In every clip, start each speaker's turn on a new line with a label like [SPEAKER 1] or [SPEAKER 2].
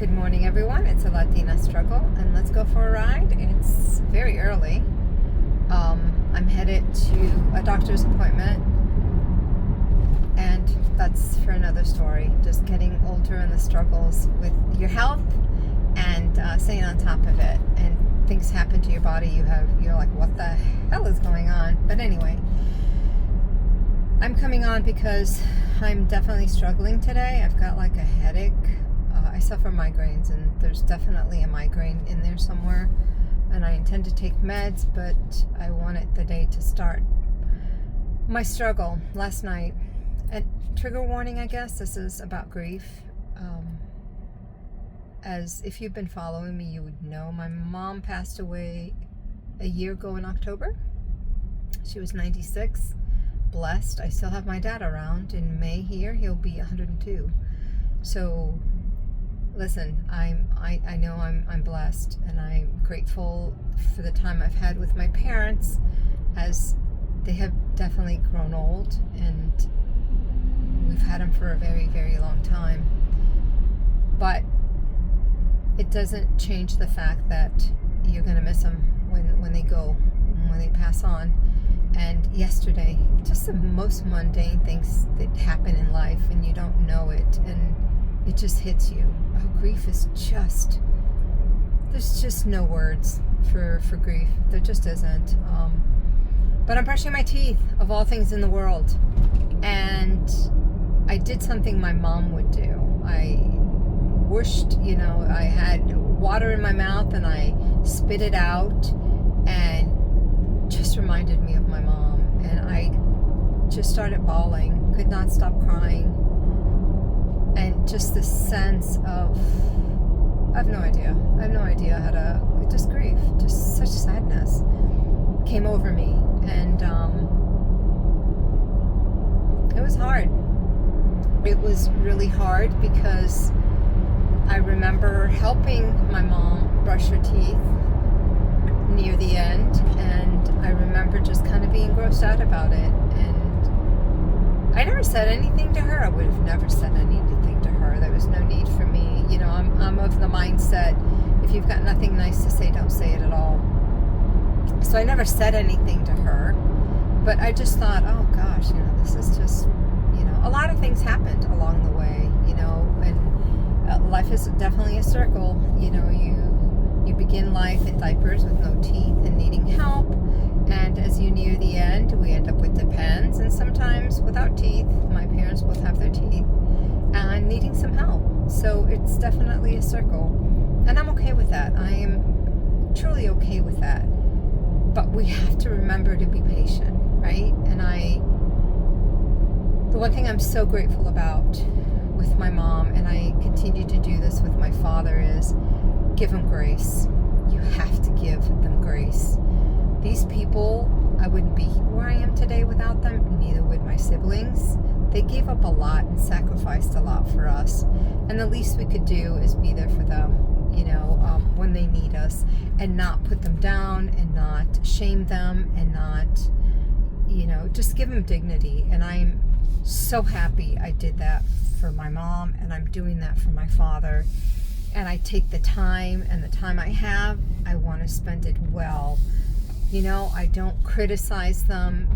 [SPEAKER 1] Good morning, everyone. It's a Latina struggle, and let's go for a ride. It's very early. I'm headed to a doctor's appointment, and that's for another story. Just getting older and the struggles with your health and staying on top of it. And things happen to your body. You're like, what the hell is going on? But anyway, I'm coming on because I'm definitely struggling today. I've got like a headache. I suffer migraines, and there's definitely a migraine in there somewhere, and I intend to take meds, but I wanted the day to start. My struggle last night, and trigger warning, I guess, this is about grief. As if you've been following me, you would know my mom passed away a year ago in October. She was 96, blessed. I still have my dad around. In May here, he'll be 102. So listen, I know I'm blessed, and I'm grateful for the time I've had with my parents, as they have definitely grown old, and we've had them for a very, very long time. But it doesn't change the fact that you're going to miss them when they go, when they pass on. And yesterday, just the most mundane things that happen in life, and you don't know it, and it just hits you. Oh, grief is just, there's just no words for grief. There just isn't. But I'm brushing my teeth, of all things in the world. And I did something my mom would do. I whooshed, I had water in my mouth, and I spit it out, and just reminded me of my mom. And I just started bawling, could not stop crying. And just the sense of, I have no idea how to, just grief, just such sadness came over me. And it was hard. It was really hard because I remember helping my mom brush her teeth near the end, and I remember just kind of being grossed out about it. And I never said anything to her. I would have never said anything to her. There was no need for me. I'm of the mindset, if you've got nothing nice to say, don't say it at all. So I never said anything to her. But I just thought, oh gosh, this is just, a lot of things happened along the way, and life is definitely a circle. You begin life in diapers with no teeth and needing help. And as you near the end, we end up with depends, and sometimes without teeth. My parents both have their teeth, and needing some help. So it's definitely a circle, and I'm okay with that. I am truly okay with that. But we have to remember to be patient, right? And the one thing I'm so grateful about with my mom, and I continue to do this with my father, is give them grace. You have to give them grace. These people, I wouldn't be where I am today without them, neither would my siblings. They gave up a lot and sacrificed a lot for us. And the least we could do is be there for them, when they need us, and not put them down, and not shame them, and not, just give them dignity. And I'm so happy I did that for my mom, and I'm doing that for my father. And I take the time, and the time I have, I want to spend it well. I don't criticize them.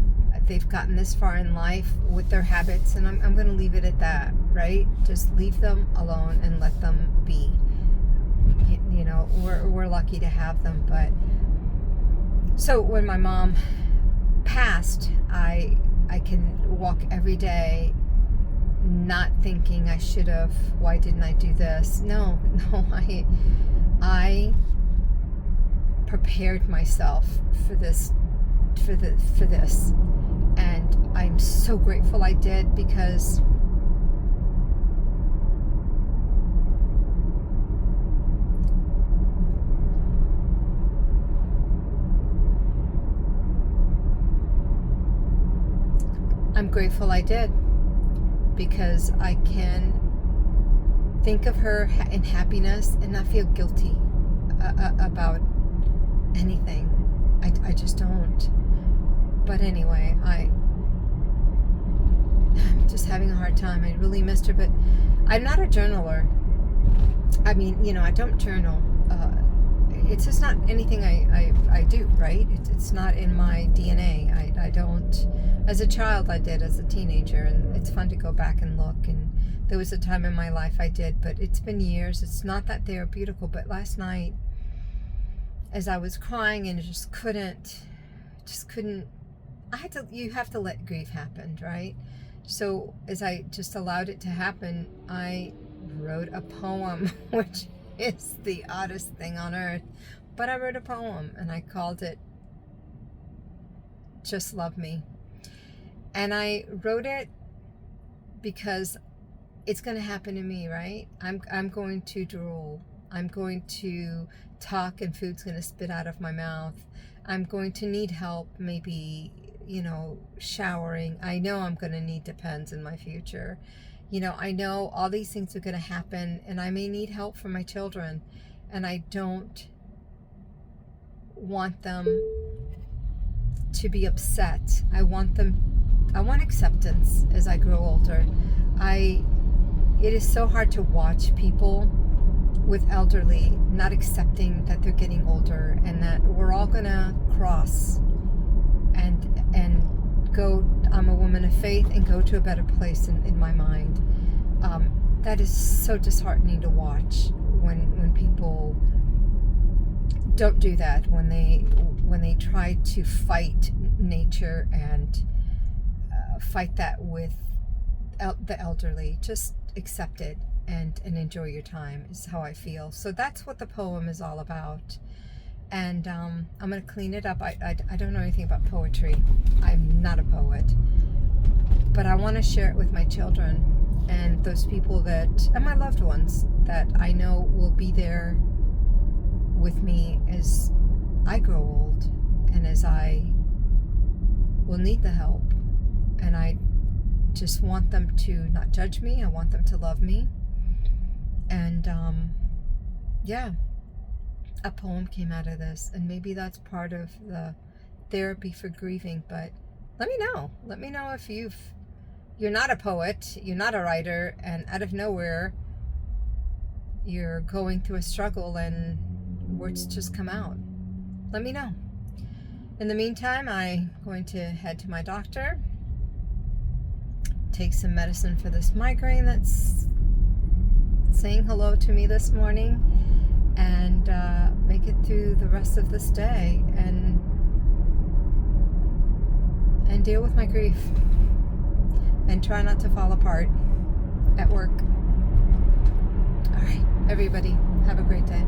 [SPEAKER 1] They've gotten this far in life with their habits, and I'm going to leave it at that, right? Just leave them alone and let them be. We're lucky to have them. But so when my mom passed, I can walk every day not thinking I should have, why didn't I do this? No, I prepared myself for this, and I'm so grateful I did, because I'm grateful I did, because I can think of her in happiness and not feel guilty about anything. I just don't. But anyway, I'm just having a hard time. I really missed her, but I'm not a journaler. I mean, I don't journal. It's just not anything I do, right? It's not in my DNA. I don't. As a child, I did. As a teenager, and it's fun to go back and look. And there was a time in my life I did, but it's been years. It's not that therapeutical. But last night, as I was crying and just couldn't. You have to let grief happen, right? So as I just allowed it to happen, I wrote a poem, which is the oddest thing on earth. But I wrote a poem and I called it Just Love Me. And I wrote it because it's going to happen to me, right? I'm going to drool. I'm going to talk and food's going to spit out of my mouth. I'm going to need help, maybe, showering. I know I'm going to need Depends in my future. I know all these things are going to happen, and I may need help from my children, and I don't want them to be upset. I want acceptance as I grow older. It is so hard to watch people with elderly not accepting that they're getting older and that we're all going to cross and go. I'm a woman of faith and go to a better place in my mind. That is so disheartening to watch when people don't do that, when they try to fight nature and fight that with the elderly. Just accept it and enjoy your time is how I feel. So that's what the poem is all about. And I'm going to clean it up. I don't know anything about poetry. I'm not a poet. But I want to share it with my children and those people and my loved ones that I know will be there with me as I grow old and as I will need the help. And I just want them to not judge me. I want them to love me. And a poem came out of this, and maybe that's part of the therapy for grieving. But let me know if you're not a poet, you're not a writer, and out of nowhere you're going through a struggle and words just come out. Let me know. In the meantime, I'm going to head to my doctor, take some medicine for this migraine that's saying hello to me this morning, and make it through the rest of this day and deal with my grief and try not to fall apart at work. All right, everybody, have a great day.